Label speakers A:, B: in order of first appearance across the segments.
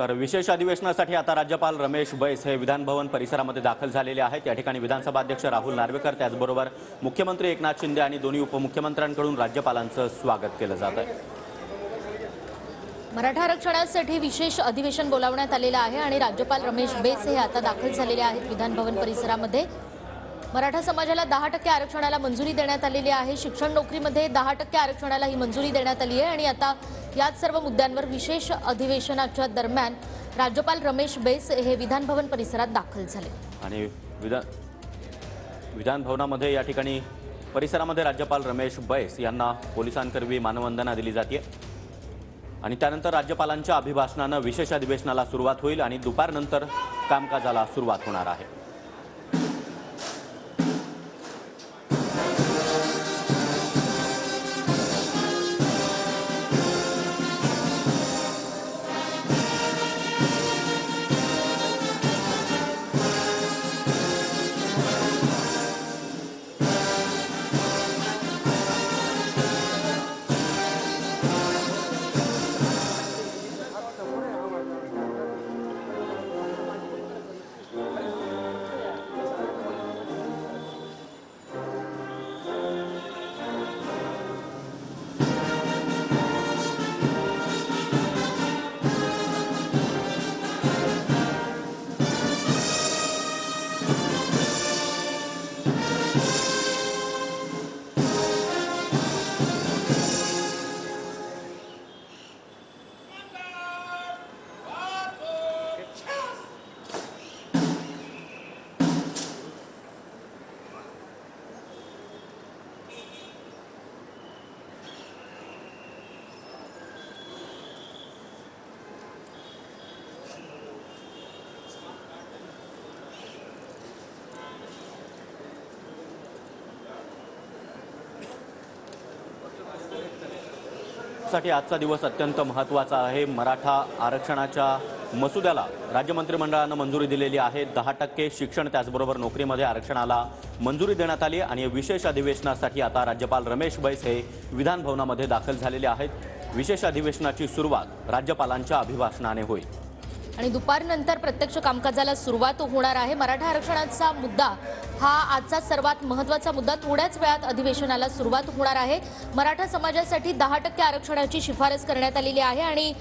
A: तर विशेष अधिवेशनासाठी आता राज्यपाल रमेश बैस हे विधान भवन परिसरामध्ये दाखल झालेले आहेत। या ठिकाणी विधानसभा अध्यक्ष राहुल नार्वेकर त्याचबरोबर मुख्यमंत्री एकनाथ शिंदे आणि दोन्ही उपमुख्यमंत्र्यांकडून राज्यपालांचं स्वागत केलं जात आहे।
B: मराठा आरक्षणासाठी विशेष अधिवेशन बोलावण्यात आलेलं आहे आणि राज्यपाल रमेश बैस हे आता दाखल झालेले आहेत विधान भवन परिसरामध्ये। मराठा समाजाला 10% आरक्षणाला मंजुरी देण्यात आलेली आहे। शिक्षण नोकरीमध्ये 10% आरक्षणाला ही मंजुरी देण्यात आली आहे आणि आता याच सर्व मुद्द्यांवर विशेष अधिवेशनाच्या दरम्यान राज्यपाल रमेश बैस हे विधान भवन परिसरात दाखल झाले
A: आणि विधान भवनामध्ये या ठिकाणी परिसरामध्ये राज्यपाल रमेश बैस यांना पोलिसांकरवी मानवंदना दिली जाते आणि त्यानंतर राज्यपालांच्या अभिभाषणाने विशेष अधिवेशनाला सुरुवात होईल आणि दुपारनंतर कामकाजाला सुरुवात होणार आहे। साठी आजचा दिवस अत्यंत महत्त्वाचा आहे। मराठा आरक्षणाच्या मसुद्याला राज्य मंत्रिमंडळाने मंजुरी दिलेली आहे। 10% शिक्षण त्याचबरोबर नोकरीमध्ये आरक्षणाला मंजुरी देण्यात आली आणि विशेष अधिवेशनासाठी आता राज्यपाल रमेश बैस हे विधान भवनामध्ये दाखल झालेले आहेत। विशेष अधिवेशनाची सुरुवात राज्यपालांच्या अभिभाषणाने होईल
B: आणि दुपारनंतर प्रत्यक्ष कामकाजाला सुरुवात होणार आहे। मराठा आरक्षणाचा मुद्दा हा आजचा सर्वात महत्त्वाचा मुद्दा। थोड्याच वेळात अधिवेशनाला सुरुवात होणार आहे। मराठा समाजासाठी 10% आरक्षणाची शिफारस करण्यात आलेली आहे आणि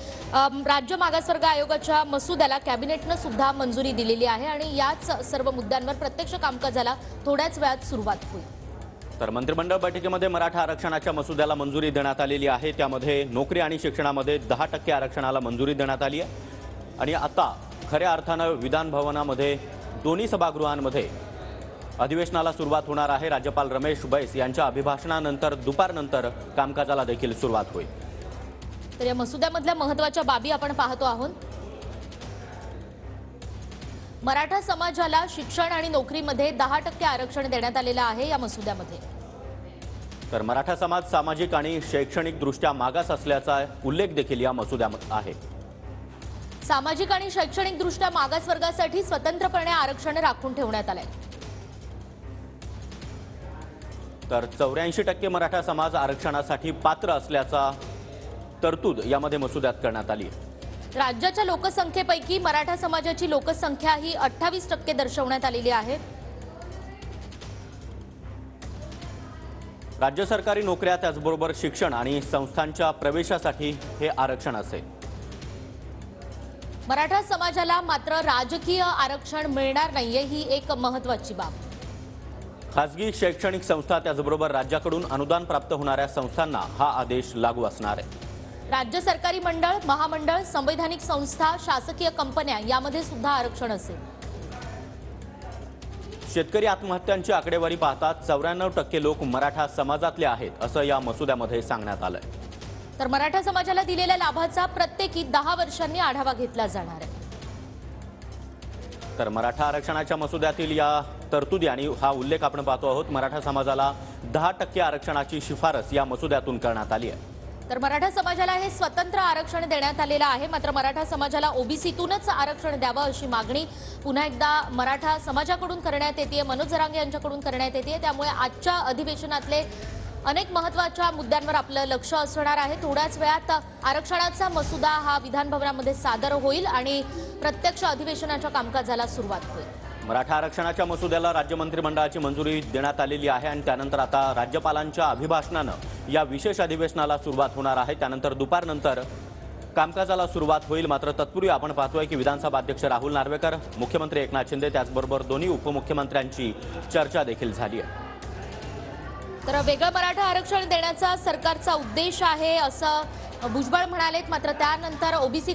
B: राज्य मागासवर्ग आयोगाच्या मसुद्याला कॅबिनेटने सुद्धा मंजुरी दिलेली आहे आणि याच सर्व मुद्द्यांवर प्रत्यक्ष कामकाजाला थोड्याच वेळात सुरुवात होईल।
A: तर मंत्रिमंडळ बैठकीमध्ये मराठा आरक्षणाच्या मसुद्याला मंजुरी देण्यात आलेली आहे। त्यामध्ये नोकरी आणि शिक्षणामध्ये 10% आरक्षणाला मंजुरी देण्यात आली आहे आणि आता खऱ्या अर्थानं विधान भवनामध्ये दोन्ही सभागृहांमध्ये अधिवेशनाला सुरुवात होणार आहे। राज्यपाल रमेश बैस यांच्या अभिभाषणानंतर दुपारनंतर कामकाजाला देखील सुरुवात होईल।
B: तर या मसुद्यामधल्या महत्त्वाच्या बाबी आपण पाहतो आहोत। मराठा समाजाला शिक्षण आणि नोकरीमध्ये 10% आरक्षण देण्यात आलेलं आहे या मसुद्यामध्ये।
A: तर मराठा समाज सामाजिक आणि शैक्षणिक दृष्ट्या मागास असल्याचा उल्लेख देखील या मसुद्यामध्ये आहे।
B: सामाजिक आणि शैक्षणिक दृष्ट्या मागास वर्गासाठी स्वतंत्रपणे आरक्षण राखून ठेवण्यात आले।
A: तर 84% मराठा समाज आरक्षणासाठी पात्र असल्याचा तरतूद यामध्ये मसुद्यात करण्यात आली आहे।
B: राज्याच्या लोकसंख्येपैकी मराठा समाजाची लोकसंख्या ही 28% दर्शवण्यात आलेली आहे।
A: राज्य सरकारी नोकऱ्या त्याचबरोबर शिक्षण आणि संस्थांच्या प्रवेशासाठी हे आरक्षण असेल।
B: मराठा समाजाला मात्र राजकीय आरक्षण मिळणार नाहीये ही एक महत्त्वाची बाब।
A: खासगी शैक्षणिक संस्था त्याचबरोबर राज्याकडून अनुदान प्राप्त होणाऱ्या संस्थांना हा आदेश लागू असणार आहे।
B: राज्य सरकारी मंडळ, महामंडळ, संवैधानिक संस्था, शासकीय कंपन्या यामध्ये सुद्धा आरक्षण असेल।
A: शेतकरी आत्महत्यांची आकडेवारी पाहता 94% लोक मराठा समाजातले आहेत असं या मसुद्यामध्ये सांगण्यात आलंय।
B: तर मराठा समाजाला दिलेल्या लाभाचा प्रत्येकी 10 वर्षांनी आढावा घेतला जाणार आहे।
A: तर मराठा आरक्षणाच्या मसुद्यातील या तरतुदी आणि हा उल्लेख आपण पाहतो आहोत। मराठा समाजाला 10% आरक्षणाची शिफारस या मसुद्यातून करण्यात आली आहे।
B: तर मराठा समाजाला हे स्वतंत्र आरक्षण देण्यात आलेलं आहे। मात्र मराठा समाजाला ओबीसीतूनच आरक्षण द्यावं अशी मागणी पुन्हा एकदा मराठा समाजाकडून करण्यात येते, मनोज जरांगे यांच्याकडून करण्यात येते। त्यामुळे आजच्या अधिवेशनातले अनेक महत्त्वाच्या मुद्द्यांवर आपलं लक्ष असणार आहे। थोड्याच वेळात आरक्षणाचा मसुदा हा विधान भवनामध्ये सादर होईल आणि प्रत्यक्ष अधिवेशनाच्या कामकाजाला सुरुवात होईल।
A: मराठा आरक्षणाच्या मसुद्याला राज्य मंत्रिमंडळाची मंजुरी देण्यात आलेली आहे आणि त्यानंतर आता राज्यपालांच्या अभिभाषणानं या विशेष अधिवेशनाला सुरुवात होणार आहे। त्यानंतर दुपारनंतर कामकाजाला सुरुवात होईल। मात्र तत्पूर्वी आपण पाहतोय की विधानसभा अध्यक्ष राहुल नार्वेकर, मुख्यमंत्री एकनाथ शिंदे त्याचबरोबर दोन्ही उपमुख्यमंत्र्यांची चर्चा देखील झाली आहे।
B: तर वेगळं मराठा आरक्षण देण्याचा सरकारचा उद्देश आहे असं भुजबळ म्हणालेत। मात्र त्यानंतर ओबीसी